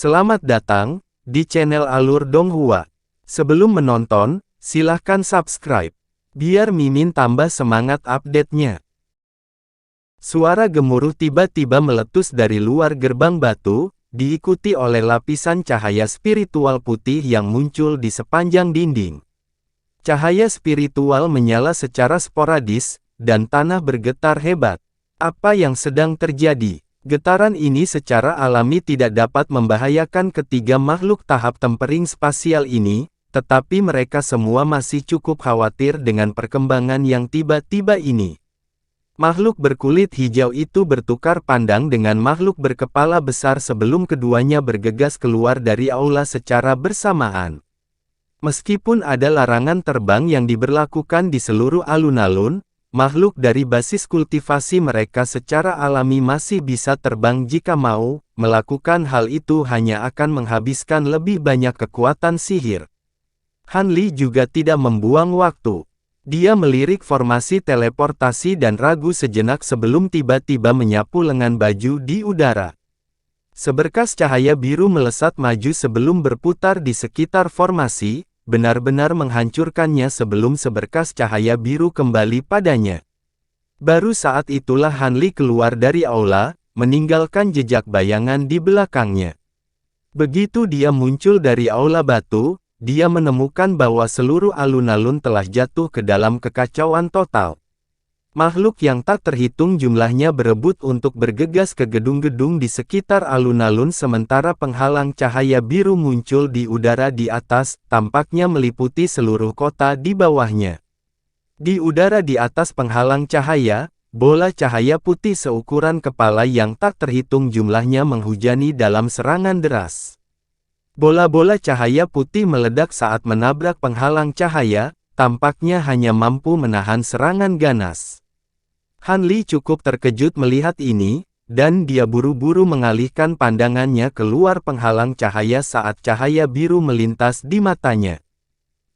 Selamat datang di channel Alur Donghua. Sebelum menonton, silahkan subscribe, biar Mimin tambah semangat update-nya. Suara gemuruh tiba-tiba meletus dari luar gerbang batu, diikuti oleh lapisan cahaya spiritual putih yang muncul di sepanjang dinding. Cahaya spiritual menyala secara sporadis, dan tanah bergetar hebat. Apa yang sedang terjadi? Getaran ini secara alami tidak dapat membahayakan ketiga makhluk tahap tempering spasial ini, tetapi mereka semua masih cukup khawatir dengan perkembangan yang tiba-tiba ini. Makhluk berkulit hijau itu bertukar pandang dengan makhluk berkepala besar sebelum keduanya bergegas keluar dari aula secara bersamaan. Meskipun ada larangan terbang yang diberlakukan di seluruh alun-alun, makhluk dari basis kultivasi mereka secara alami masih bisa terbang jika mau. Melakukan hal itu hanya akan menghabiskan lebih banyak kekuatan sihir. Han Li juga tidak membuang waktu. Dia melirik formasi teleportasi dan ragu sejenak sebelum tiba-tiba menyapu lengan baju di udara. Seberkas cahaya biru melesat maju sebelum berputar di sekitar formasi, benar-benar menghancurkannya sebelum seberkas cahaya biru kembali padanya. Baru saat itulah Han Li keluar dari aula, meninggalkan jejak bayangan di belakangnya. Begitu dia muncul dari aula batu, dia menemukan bahwa seluruh alun-alun telah jatuh ke dalam kekacauan total. Makhluk yang tak terhitung jumlahnya berebut untuk bergegas ke gedung-gedung di sekitar alun-alun sementara penghalang cahaya biru muncul di udara di atas, tampaknya meliputi seluruh kota di bawahnya. Di udara di atas penghalang cahaya, bola cahaya putih seukuran kepala yang tak terhitung jumlahnya menghujani dalam serangan deras. Bola-bola cahaya putih meledak saat menabrak penghalang cahaya, tampaknya hanya mampu menahan serangan ganas. Han Li cukup terkejut melihat ini, dan dia buru-buru mengalihkan pandangannya keluar penghalang cahaya saat cahaya biru melintas di matanya.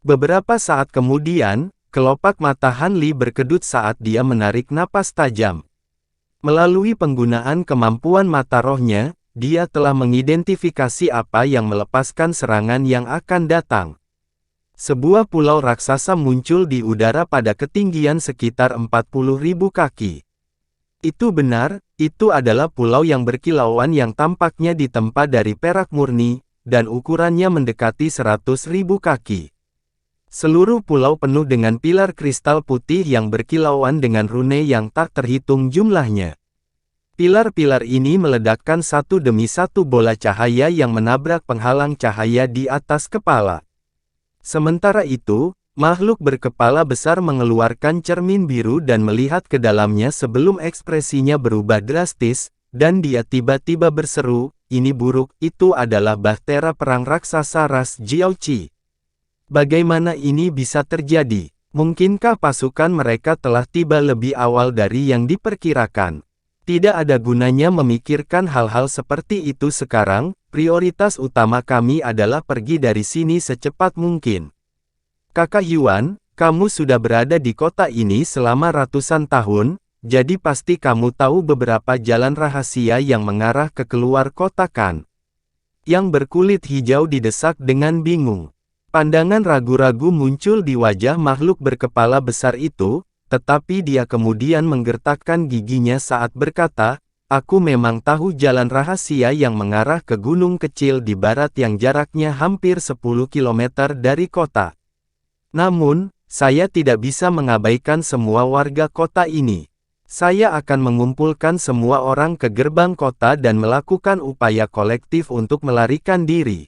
Beberapa saat kemudian, kelopak mata Han Li berkedut saat dia menarik napas tajam. Melalui penggunaan kemampuan mata rohnya, dia telah mengidentifikasi apa yang melepaskan serangan yang akan datang. Sebuah pulau raksasa muncul di udara pada ketinggian sekitar 40.000 kaki. Itu benar, itu adalah pulau yang berkilauan yang tampaknya ditempa dari perak murni, dan ukurannya mendekati 100.000 kaki. Seluruh pulau penuh dengan pilar kristal putih yang berkilauan dengan rune yang tak terhitung jumlahnya. Pilar-pilar ini meledakkan satu demi satu bola cahaya yang menabrak penghalang cahaya di atas kepala. Sementara itu, makhluk berkepala besar mengeluarkan cermin biru dan melihat ke dalamnya sebelum ekspresinya berubah drastis, dan dia tiba-tiba berseru, "Ini buruk, itu adalah bahtera perang raksasa ras Jiaoqi. Bagaimana ini bisa terjadi? Mungkinkah pasukan mereka telah tiba lebih awal dari yang diperkirakan? Tidak ada gunanya memikirkan hal-hal seperti itu sekarang, prioritas utama kami adalah pergi dari sini secepat mungkin. Kakak Yuan, kamu sudah berada di kota ini selama ratusan tahun, jadi pasti kamu tahu beberapa jalan rahasia yang mengarah ke keluar kota kan?" Yang berkulit hijau didesak dengan bingung. Pandangan ragu-ragu muncul di wajah makhluk berkepala besar itu, tetapi dia kemudian menggertakkan giginya saat berkata, "Aku memang tahu jalan rahasia yang mengarah ke gunung kecil di barat yang jaraknya hampir 10 km dari kota. Namun, saya tidak bisa mengabaikan semua warga kota ini. Saya akan mengumpulkan semua orang ke gerbang kota dan melakukan upaya kolektif untuk melarikan diri.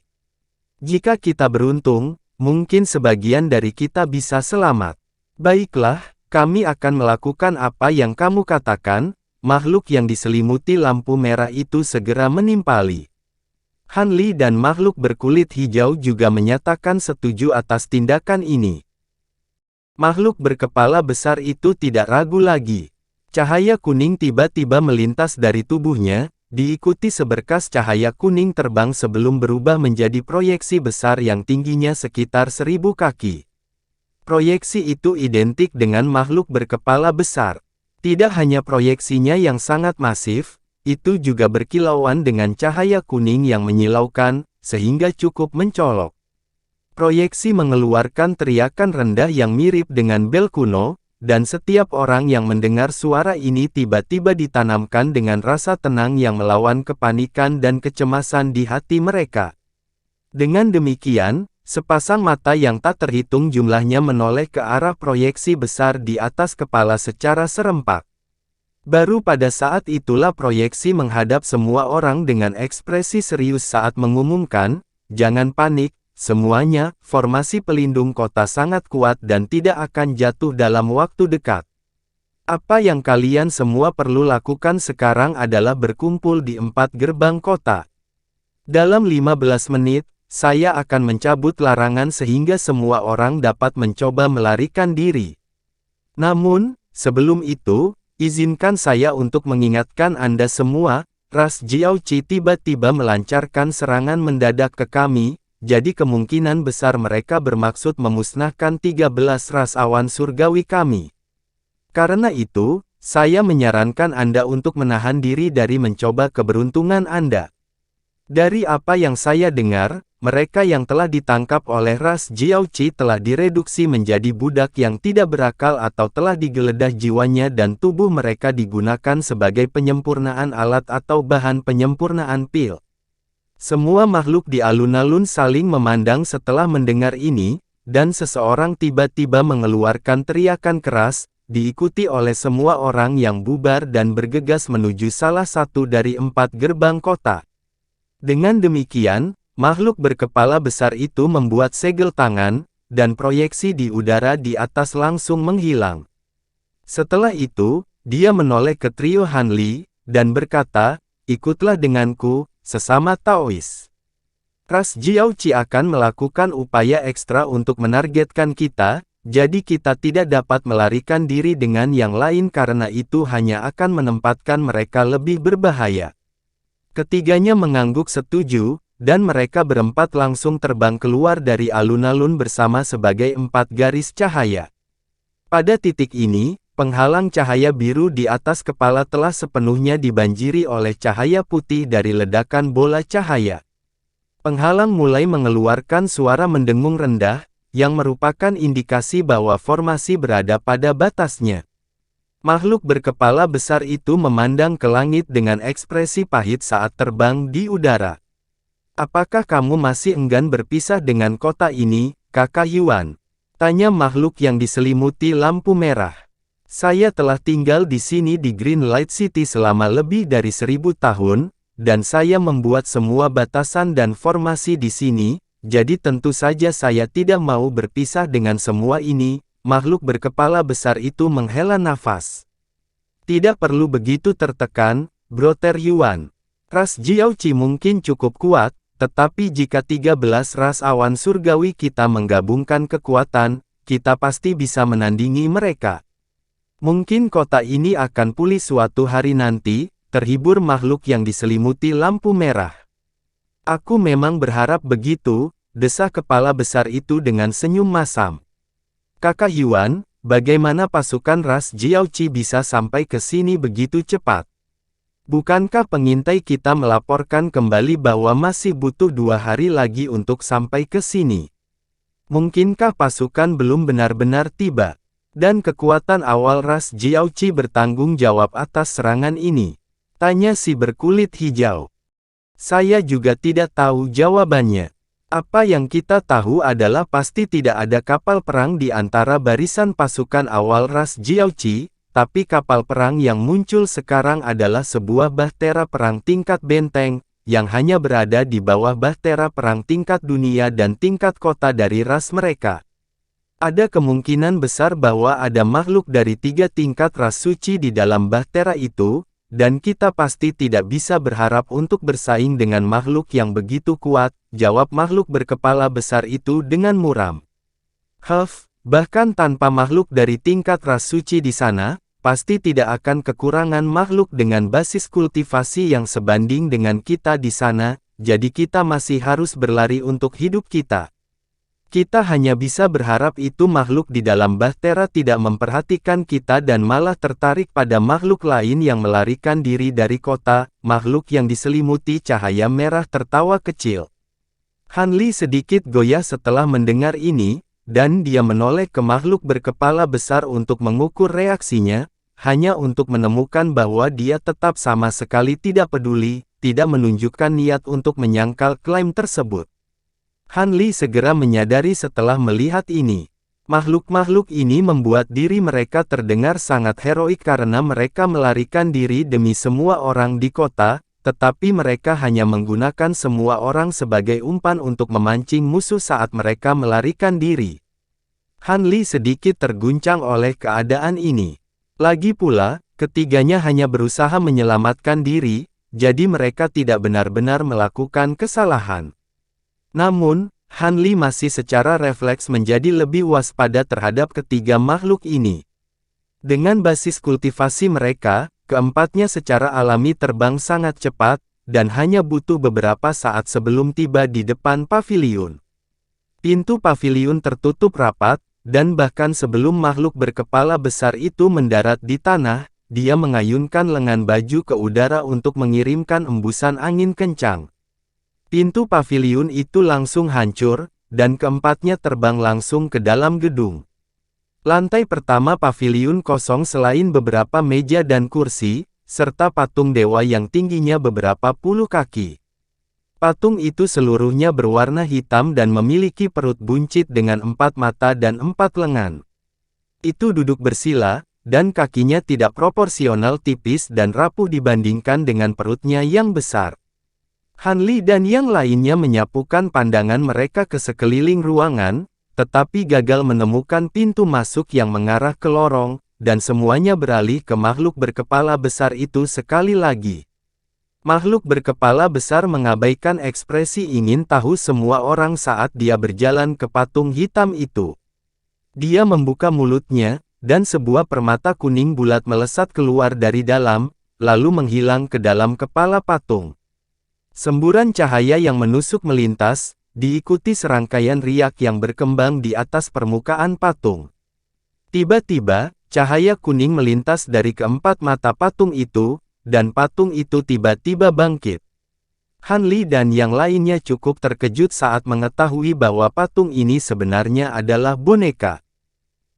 Jika kita beruntung, mungkin sebagian dari kita bisa selamat." "Baiklah, kami akan melakukan apa yang kamu katakan." Makhluk yang diselimuti lampu merah itu segera menimpali. Han Li dan makhluk berkulit hijau juga menyatakan setuju atas tindakan ini. Makhluk berkepala besar itu tidak ragu lagi. Cahaya kuning tiba-tiba melintas dari tubuhnya, diikuti seberkas cahaya kuning terbang sebelum berubah menjadi proyeksi besar yang tingginya sekitar 1000 kaki. Proyeksi itu identik dengan makhluk berkepala besar. Tidak hanya proyeksinya yang sangat masif, itu juga berkilauan dengan cahaya kuning yang menyilaukan, sehingga cukup mencolok. Proyeksi mengeluarkan teriakan rendah yang mirip dengan bel kuno, dan setiap orang yang mendengar suara ini tiba-tiba ditanamkan dengan rasa tenang yang melawan kepanikan dan kecemasan di hati mereka. Dengan demikian, sepasang mata yang tak terhitung jumlahnya menoleh ke arah proyeksi besar di atas kepala secara serempak. Baru pada saat itulah proyeksi menghadap semua orang dengan ekspresi serius saat mengumumkan, "Jangan panik, semuanya, formasi pelindung kota sangat kuat dan tidak akan jatuh dalam waktu dekat. Apa yang kalian semua perlu lakukan sekarang adalah berkumpul di 4 gerbang kota. Dalam 15 menit, saya akan mencabut larangan sehingga semua orang dapat mencoba melarikan diri. Namun, sebelum itu, izinkan saya untuk mengingatkan Anda semua, ras Jiaoqi tiba-tiba melancarkan serangan mendadak ke kami, jadi kemungkinan besar mereka bermaksud memusnahkan 13 ras awan surgawi kami. Karena itu, saya menyarankan Anda untuk menahan diri dari mencoba keberuntungan Anda. Dari apa yang saya dengar, mereka yang telah ditangkap oleh ras Jiaoqi telah direduksi menjadi budak yang tidak berakal atau telah digeledah jiwanya dan tubuh mereka digunakan sebagai penyempurnaan alat atau bahan penyempurnaan pil. Semua makhluk di alun-alun saling memandang setelah mendengar ini, dan seseorang tiba-tiba mengeluarkan teriakan keras, diikuti oleh semua orang yang bubar dan bergegas menuju salah satu dari 4 gerbang kota. Dengan demikian, makhluk berkepala besar itu membuat segel tangan, dan proyeksi di udara di atas langsung menghilang. Setelah itu, dia menoleh ke trio Hanli, dan berkata, "Ikutlah denganku, sesama Taois. Ras Jiaoqi akan melakukan upaya ekstra untuk menargetkan kita, jadi kita tidak dapat melarikan diri dengan yang lain karena itu hanya akan menempatkan mereka lebih berbahaya." Ketiganya mengangguk setuju, dan mereka berempat langsung terbang keluar dari alun-alun bersama sebagai 4 garis cahaya. Pada titik ini, penghalang cahaya biru di atas kepala telah sepenuhnya dibanjiri oleh cahaya putih dari ledakan bola cahaya. Penghalang mulai mengeluarkan suara mendengung rendah, yang merupakan indikasi bahwa formasi berada pada batasnya. Makhluk berkepala besar itu memandang ke langit dengan ekspresi pahit saat terbang di udara. "Apakah kamu masih enggan berpisah dengan kota ini, Kakak Yuan?" tanya makhluk yang diselimuti lampu merah. "Saya telah tinggal di sini di Green Light City selama lebih dari 1000 tahun, dan saya membuat semua batasan dan formasi di sini, jadi tentu saja saya tidak mau berpisah dengan semua ini." Makhluk berkepala besar itu menghela nafas. "Tidak perlu begitu tertekan, Brother Yuan. Ras Jiaoqi mungkin cukup kuat, tetapi jika 13 ras awan surgawi kita menggabungkan kekuatan, kita pasti bisa menandingi mereka. Mungkin kota ini akan pulih suatu hari nanti," terhibur makhluk yang diselimuti lampu merah. "Aku memang berharap begitu," desah kepala besar itu dengan senyum masam. "Kakak Yuan, bagaimana pasukan ras Jiaoqi bisa sampai ke sini begitu cepat? Bukankah pengintai kita melaporkan kembali bahwa masih butuh 2 hari lagi untuk sampai ke sini? Mungkinkah pasukan belum benar-benar tiba? Dan kekuatan awal ras Jiaoqi bertanggung jawab atas serangan ini?" tanya si berkulit hijau. "Saya juga tidak tahu jawabannya. Apa yang kita tahu adalah pasti tidak ada kapal perang di antara barisan pasukan awal ras Jiaoqi, tapi kapal perang yang muncul sekarang adalah sebuah bahtera perang tingkat benteng, yang hanya berada di bawah bahtera perang tingkat dunia dan tingkat kota dari ras mereka. Ada kemungkinan besar bahwa ada makhluk dari 3 tingkat ras suci di dalam bahtera itu, dan kita pasti tidak bisa berharap untuk bersaing dengan makhluk yang begitu kuat," jawab makhluk berkepala besar itu dengan muram. Bahkan tanpa makhluk dari tingkat ras suci di sana, pasti tidak akan kekurangan makhluk dengan basis kultivasi yang sebanding dengan kita di sana, jadi kita masih harus berlari untuk hidup kita. Kita hanya bisa berharap itu makhluk di dalam bahtera tidak memperhatikan kita dan malah tertarik pada makhluk lain yang melarikan diri dari kota. Makhluk yang diselimuti cahaya merah tertawa kecil. Han Li sedikit goyah setelah mendengar ini, dan dia menoleh ke makhluk berkepala besar untuk mengukur reaksinya, hanya untuk menemukan bahwa dia tetap sama sekali tidak peduli, tidak menunjukkan niat untuk menyangkal klaim tersebut. Han Li segera menyadari setelah melihat ini. Makhluk-makhluk ini membuat diri mereka terdengar sangat heroik karena mereka melarikan diri demi semua orang di kota, tetapi mereka hanya menggunakan semua orang sebagai umpan untuk memancing musuh saat mereka melarikan diri. Han Li sedikit terguncang oleh keadaan ini. Lagi pula, ketiganya hanya berusaha menyelamatkan diri, jadi mereka tidak benar-benar melakukan kesalahan. Namun, Han Li masih secara refleks menjadi lebih waspada terhadap ketiga makhluk ini. Dengan basis kultivasi mereka, keempatnya secara alami terbang sangat cepat, dan hanya butuh beberapa saat sebelum tiba di depan paviliun. Pintu paviliun tertutup rapat, dan bahkan sebelum makhluk berkepala besar itu mendarat di tanah, dia mengayunkan lengan baju ke udara untuk mengirimkan embusan angin kencang. Pintu paviliun itu langsung hancur, dan keempatnya terbang langsung ke dalam gedung. Lantai pertama paviliun kosong selain beberapa meja dan kursi, serta patung dewa yang tingginya beberapa puluh kaki. Patung itu seluruhnya berwarna hitam dan memiliki perut buncit dengan 4 mata dan 4 lengan. Itu duduk bersila, dan kakinya tidak proporsional tipis dan rapuh dibandingkan dengan perutnya yang besar. Han Li dan yang lainnya menyapukan pandangan mereka ke sekeliling ruangan, tetapi gagal menemukan pintu masuk yang mengarah ke lorong, dan semuanya beralih ke makhluk berkepala besar itu sekali lagi. Makhluk berkepala besar mengabaikan ekspresi ingin tahu semua orang saat dia berjalan ke patung hitam itu. Dia membuka mulutnya, dan sebuah permata kuning bulat melesat keluar dari dalam, lalu menghilang ke dalam kepala patung. Semburan cahaya yang menusuk melintas, diikuti serangkaian riak yang berkembang di atas permukaan patung. Tiba-tiba, cahaya kuning melintas dari keempat mata patung itu, dan patung itu tiba-tiba bangkit. Han Li dan yang lainnya cukup terkejut saat mengetahui bahwa patung ini sebenarnya adalah boneka.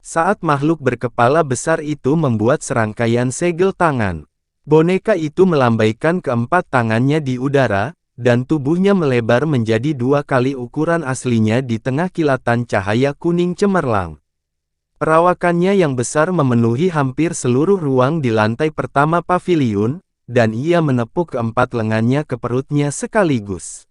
Saat makhluk berkepala besar itu membuat serangkaian segel tangan, boneka itu melambaikan keempat tangannya di udara, dan tubuhnya melebar menjadi 2 kali ukuran aslinya di tengah kilatan cahaya kuning cemerlang. Perawakannya yang besar memenuhi hampir seluruh ruang di lantai pertama paviliun, dan ia menepuk keempat lengannya ke perutnya sekaligus.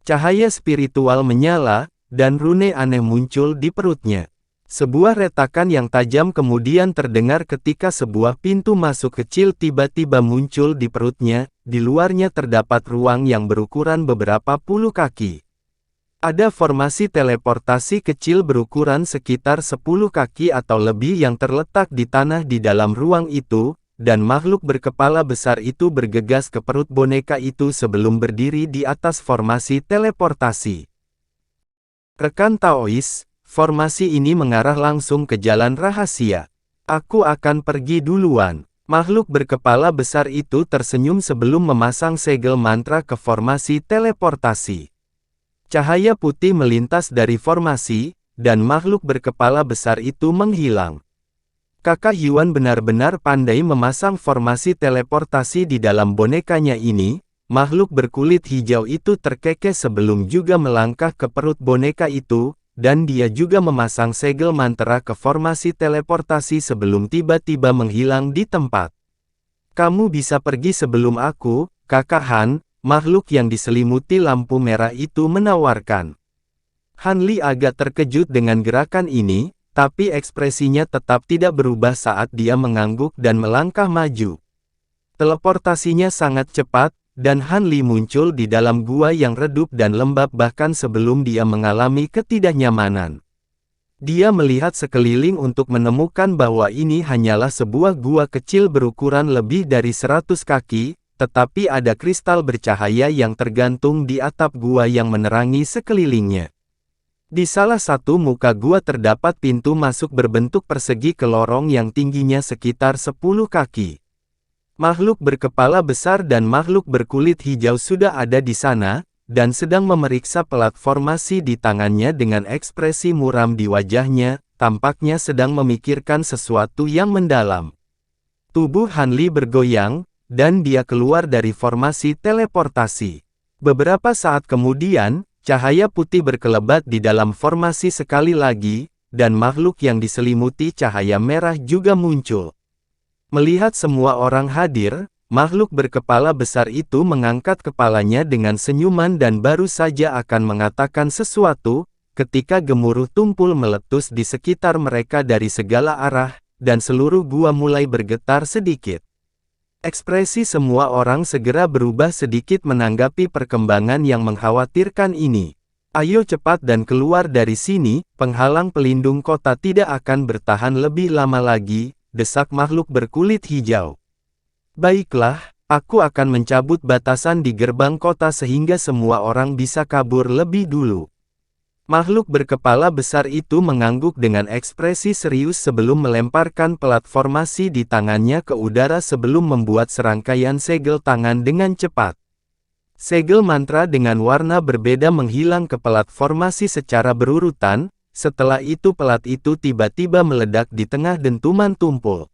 Cahaya spiritual menyala, dan rune aneh muncul di perutnya. Sebuah retakan yang tajam kemudian terdengar ketika sebuah pintu masuk kecil tiba-tiba muncul di perutnya, di luarnya terdapat ruang yang berukuran beberapa puluh kaki. Ada formasi teleportasi kecil berukuran sekitar 10 kaki atau lebih yang terletak di tanah di dalam ruang itu, dan makhluk berkepala besar itu bergegas ke perut boneka itu sebelum berdiri di atas formasi teleportasi. Rekan Taois, formasi ini mengarah langsung ke jalan rahasia. Aku akan pergi duluan. Makhluk berkepala besar itu tersenyum sebelum memasang segel mantra ke formasi teleportasi. Cahaya putih melintas dari formasi, dan makhluk berkepala besar itu menghilang. Kakak Yuan benar-benar pandai memasang formasi teleportasi di dalam bonekanya ini. Makhluk berkulit hijau itu terkekeh sebelum juga melangkah ke perut boneka itu, dan dia juga memasang segel mantra ke formasi teleportasi sebelum tiba-tiba menghilang di tempat. Kamu bisa pergi sebelum aku, Kakak Han, makhluk yang diselimuti lampu merah itu menawarkan. Han Li agak terkejut dengan gerakan ini, tapi ekspresinya tetap tidak berubah saat dia mengangguk dan melangkah maju. Teleportasinya sangat cepat, dan Han Li muncul di dalam gua yang redup dan lembab bahkan sebelum dia mengalami ketidaknyamanan. Dia melihat sekeliling untuk menemukan bahwa ini hanyalah sebuah gua kecil berukuran lebih dari 100 kaki, tetapi ada kristal bercahaya yang tergantung di atap gua yang menerangi sekelilingnya. Di salah satu muka gua terdapat pintu masuk berbentuk persegi ke lorong yang tingginya sekitar 10 kaki. Makhluk berkepala besar dan makhluk berkulit hijau sudah ada di sana, dan sedang memeriksa platformasi di tangannya dengan ekspresi muram di wajahnya, tampaknya sedang memikirkan sesuatu yang mendalam. Tubuh Han Li bergoyang, dan dia keluar dari formasi teleportasi. Beberapa saat kemudian, cahaya putih berkelebat di dalam formasi sekali lagi, dan makhluk yang diselimuti cahaya merah juga muncul. Melihat semua orang hadir, makhluk berkepala besar itu mengangkat kepalanya dengan senyuman dan baru saja akan mengatakan sesuatu, ketika gemuruh tumpul meletus di sekitar mereka dari segala arah, dan seluruh gua mulai bergetar sedikit. Ekspresi semua orang segera berubah sedikit menanggapi perkembangan yang mengkhawatirkan ini. Ayo cepat dan keluar dari sini, penghalang pelindung kota tidak akan bertahan lebih lama lagi, desak makhluk berkulit hijau. Baiklah, aku akan mencabut batasan di gerbang kota sehingga semua orang bisa kabur lebih dulu. Makhluk berkepala besar itu mengangguk dengan ekspresi serius sebelum melemparkan platformasi di tangannya ke udara sebelum membuat serangkaian segel tangan dengan cepat. Segel mantra dengan warna berbeda menghilang ke platformasi secara berurutan, setelah itu pelat itu tiba-tiba meledak di tengah dentuman tumpul.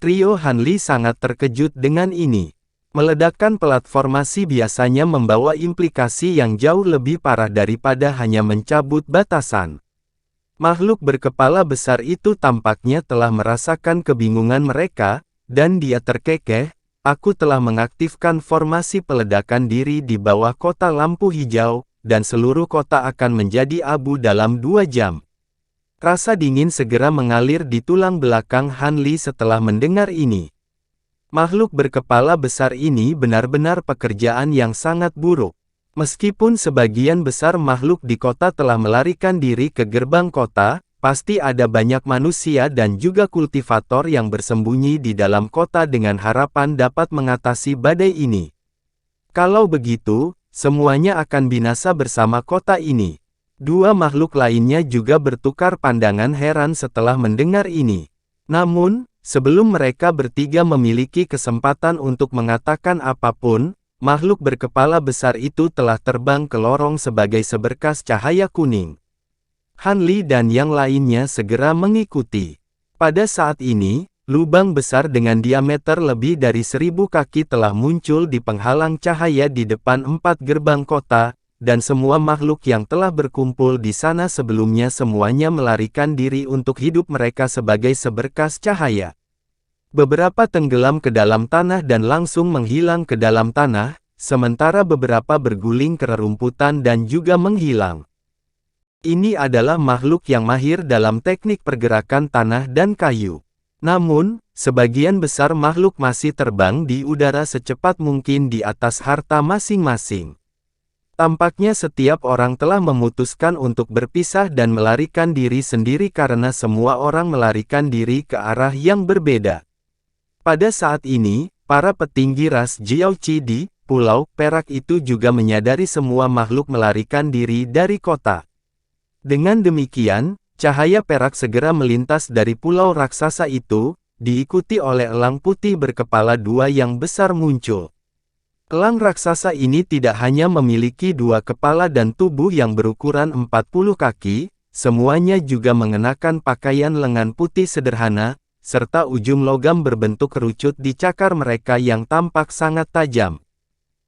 Trio Han Li sangat terkejut dengan ini. Meledakkan platformasi biasanya membawa implikasi yang jauh lebih parah daripada hanya mencabut batasan. Makhluk berkepala besar itu tampaknya telah merasakan kebingungan mereka, dan dia terkekeh, aku telah mengaktifkan formasi peledakan diri di bawah kota lampu hijau, dan seluruh kota akan menjadi abu dalam 2 jam. Rasa dingin segera mengalir di tulang belakang Han Li setelah mendengar ini. Makhluk berkepala besar ini benar-benar pekerjaan yang sangat buruk. Meskipun sebagian besar makhluk di kota telah melarikan diri ke gerbang kota, pasti ada banyak manusia dan juga kultivator yang bersembunyi di dalam kota dengan harapan dapat mengatasi badai ini. Kalau begitu, semuanya akan binasa bersama kota ini. Dua makhluk lainnya juga bertukar pandangan heran setelah mendengar ini. Namun, sebelum mereka bertiga memiliki kesempatan untuk mengatakan apapun, makhluk berkepala besar itu telah terbang ke lorong sebagai seberkas cahaya kuning. Han Li dan yang lainnya segera mengikuti. Pada saat ini, lubang besar dengan diameter lebih dari 1000 kaki telah muncul di penghalang cahaya di depan 4 gerbang kota, dan semua makhluk yang telah berkumpul di sana sebelumnya semuanya melarikan diri untuk hidup mereka sebagai seberkas cahaya. Beberapa tenggelam ke dalam tanah dan langsung menghilang ke dalam tanah, sementara beberapa berguling ke rerumputan dan juga menghilang. Ini adalah makhluk yang mahir dalam teknik pergerakan tanah dan kayu. Namun, sebagian besar makhluk masih terbang di udara secepat mungkin di atas harta masing-masing. Tampaknya setiap orang telah memutuskan untuk berpisah dan melarikan diri sendiri karena semua orang melarikan diri ke arah yang berbeda. Pada saat ini, para petinggi ras Jiaoqi di Pulau Perak itu juga menyadari semua makhluk melarikan diri dari kota. Dengan demikian, cahaya perak segera melintas dari pulau raksasa itu, diikuti oleh elang putih berkepala 2 yang besar muncul. Elang raksasa ini tidak hanya memiliki 2 kepala dan tubuh yang berukuran 40 kaki, semuanya juga mengenakan pakaian lengan putih sederhana, serta ujung logam berbentuk kerucut di cakar mereka yang tampak sangat tajam.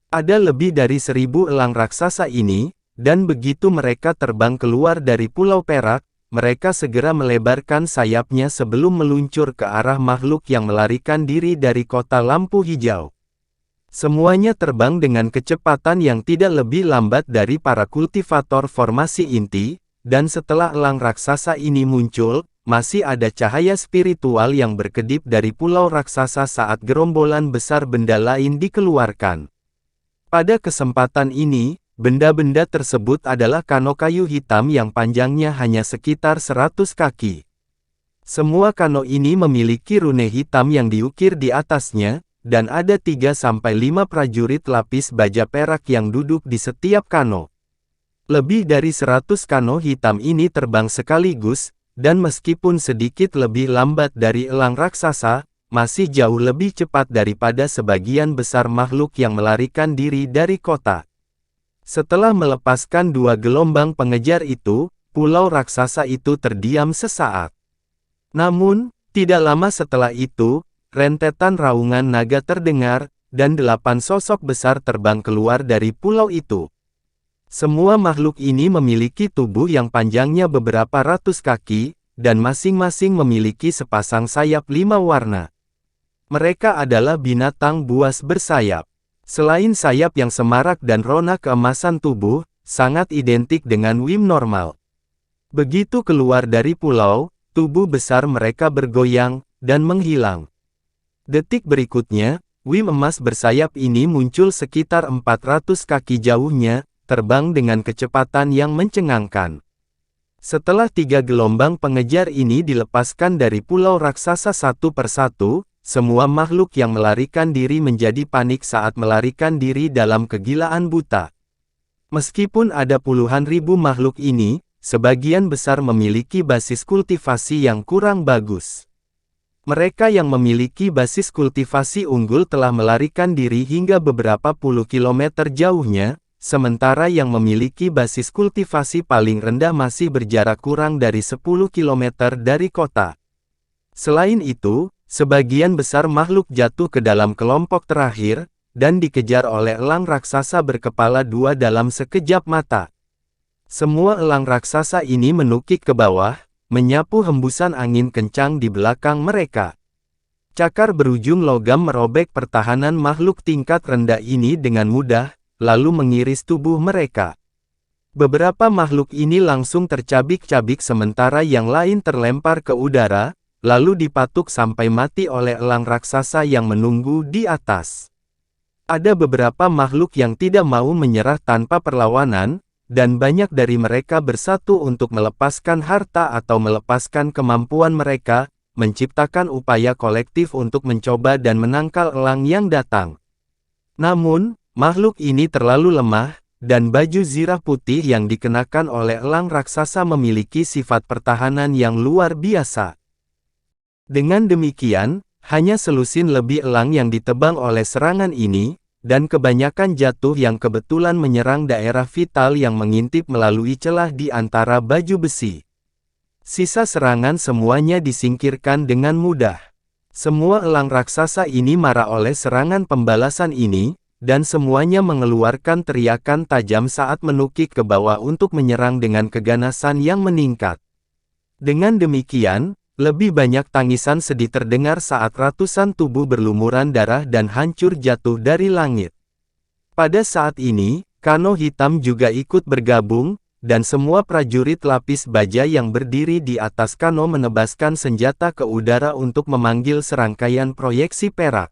Ada lebih dari 1000 elang raksasa ini, dan begitu mereka terbang keluar dari Pulau Perak, mereka segera melebarkan sayapnya sebelum meluncur ke arah makhluk yang melarikan diri dari kota lampu hijau. Semuanya terbang dengan kecepatan yang tidak lebih lambat dari para kultivator formasi inti, dan setelah elang raksasa ini muncul, masih ada cahaya spiritual yang berkedip dari pulau raksasa saat gerombolan besar benda lain dikeluarkan. Pada kesempatan ini, benda-benda tersebut adalah kano kayu hitam yang panjangnya hanya sekitar 100 kaki. Semua kano ini memiliki rune hitam yang diukir di atasnya, dan ada 3-5 prajurit lapis baja perak yang duduk di setiap kano. Lebih dari 100 kano hitam ini terbang sekaligus, dan meskipun sedikit lebih lambat dari elang raksasa, masih jauh lebih cepat daripada sebagian besar makhluk yang melarikan diri dari kota. Setelah melepaskan 2 gelombang pengejar itu, pulau raksasa itu terdiam sesaat. Namun, tidak lama setelah itu, rentetan raungan naga terdengar, dan 8 sosok besar terbang keluar dari pulau itu. Semua makhluk ini memiliki tubuh yang panjangnya beberapa ratus kaki, dan masing-masing memiliki sepasang sayap 5 warna. Mereka adalah binatang buas bersayap. Selain sayap yang semarak dan rona keemasan tubuh, sangat identik dengan Wim normal. Begitu keluar dari pulau, tubuh besar mereka bergoyang, dan menghilang. Detik berikutnya, Wim emas bersayap ini muncul sekitar 400 kaki jauhnya, terbang dengan kecepatan yang mencengangkan. Setelah 3 gelombang pengejar ini dilepaskan dari pulau raksasa satu persatu, semua makhluk yang melarikan diri menjadi panik saat melarikan diri dalam kegilaan buta. Meskipun ada puluhan ribu makhluk ini, sebagian besar memiliki basis kultivasi yang kurang bagus. Mereka yang memiliki basis kultivasi unggul telah melarikan diri hingga beberapa puluh kilometer jauhnya, sementara yang memiliki basis kultivasi paling rendah masih berjarak kurang dari 10 km dari kota. Selain itu, sebagian besar makhluk jatuh ke dalam kelompok terakhir, dan dikejar oleh elang raksasa berkepala 2 dalam sekejap mata. Semua elang raksasa ini menukik ke bawah, menyapu hembusan angin kencang di belakang mereka. Cakar berujung logam merobek pertahanan makhluk tingkat rendah ini dengan mudah, lalu mengiris tubuh mereka. Beberapa makhluk ini langsung tercabik-cabik sementara yang lain terlempar ke udara, lalu dipatuk sampai mati oleh elang raksasa yang menunggu di atas. Ada beberapa makhluk yang tidak mau menyerah tanpa perlawanan, dan banyak dari mereka bersatu untuk melepaskan harta atau melepaskan kemampuan mereka, menciptakan upaya kolektif untuk mencoba dan menangkal elang yang datang. Namun, makhluk ini terlalu lemah, dan baju zirah putih yang dikenakan oleh elang raksasa memiliki sifat pertahanan yang luar biasa. Dengan demikian, hanya selusin lebih elang yang ditebang oleh serangan ini, dan kebanyakan jatuh yang kebetulan menyerang daerah vital yang mengintip melalui celah di antara baju besi. Sisa serangan semuanya disingkirkan dengan mudah. Semua elang raksasa ini marah oleh serangan pembalasan ini, dan semuanya mengeluarkan teriakan tajam saat menukik ke bawah untuk menyerang dengan keganasan yang meningkat. Dengan demikian, lebih banyak tangisan sedih terdengar saat ratusan tubuh berlumuran darah dan hancur jatuh dari langit. Pada saat ini, kano hitam juga ikut bergabung, dan semua prajurit lapis baja yang berdiri di atas kano menebaskan senjata ke udara untuk memanggil serangkaian proyeksi perak.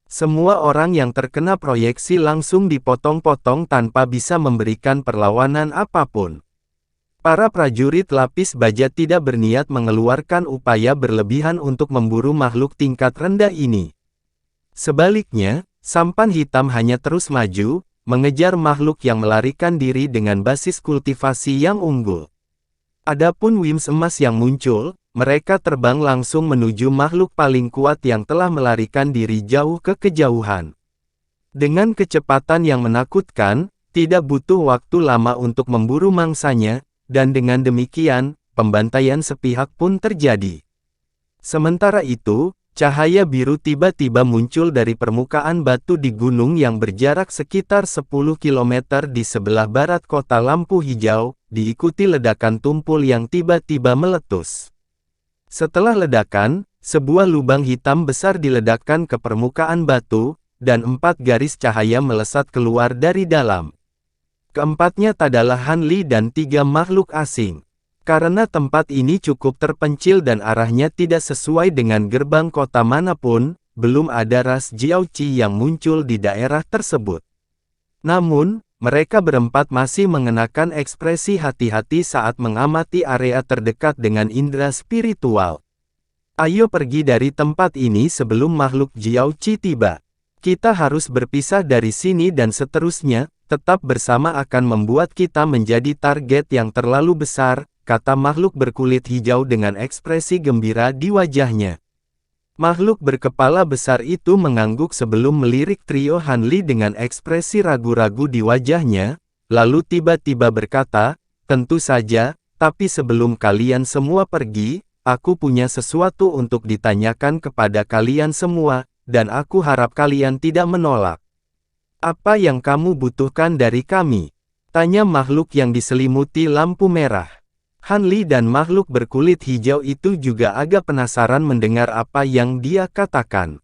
Semua orang yang terkena proyeksi langsung dipotong-potong tanpa bisa memberikan perlawanan apapun. Para prajurit lapis baja tidak berniat mengeluarkan upaya berlebihan untuk memburu makhluk tingkat rendah ini. Sebaliknya, sampan hitam hanya terus maju, mengejar makhluk yang melarikan diri dengan basis kultivasi yang unggul. Adapun Wims emas yang muncul, mereka terbang langsung menuju makhluk paling kuat yang telah melarikan diri jauh ke kejauhan. Dengan kecepatan yang menakutkan, tidak butuh waktu lama untuk memburu mangsanya, dan dengan demikian, pembantaian sepihak pun terjadi. Sementara itu, cahaya biru tiba-tiba muncul dari permukaan batu di gunung yang berjarak sekitar 10 km di sebelah barat kota lampu hijau, diikuti ledakan tumpul yang tiba-tiba meletus. Setelah ledakan, sebuah lubang hitam besar diledakkan ke permukaan batu, dan 4 garis cahaya melesat keluar dari dalam. Keempatnya adalah Han Li dan 3 makhluk asing. Karena tempat ini cukup terpencil dan arahnya tidak sesuai dengan gerbang kota manapun, belum ada ras Jiaoqi yang muncul di daerah tersebut. Namun, mereka berempat masih mengenakan ekspresi hati-hati saat mengamati area terdekat dengan indera spiritual. Ayo pergi dari tempat ini sebelum makhluk Jiaoqi tiba. Kita harus berpisah dari sini dan seterusnya, Tetap bersama akan membuat kita menjadi target yang terlalu besar, kata makhluk berkulit hijau dengan ekspresi gembira di wajahnya. Makhluk berkepala besar itu mengangguk sebelum melirik trio Hanli dengan ekspresi ragu-ragu di wajahnya, lalu tiba-tiba berkata, tentu saja, tapi sebelum kalian semua pergi, aku punya sesuatu untuk ditanyakan kepada kalian semua, dan aku harap kalian tidak menolak. Apa yang kamu butuhkan dari kami? Tanya makhluk yang diselimuti lampu merah. Hanli dan makhluk berkulit hijau itu juga agak penasaran mendengar apa yang dia katakan.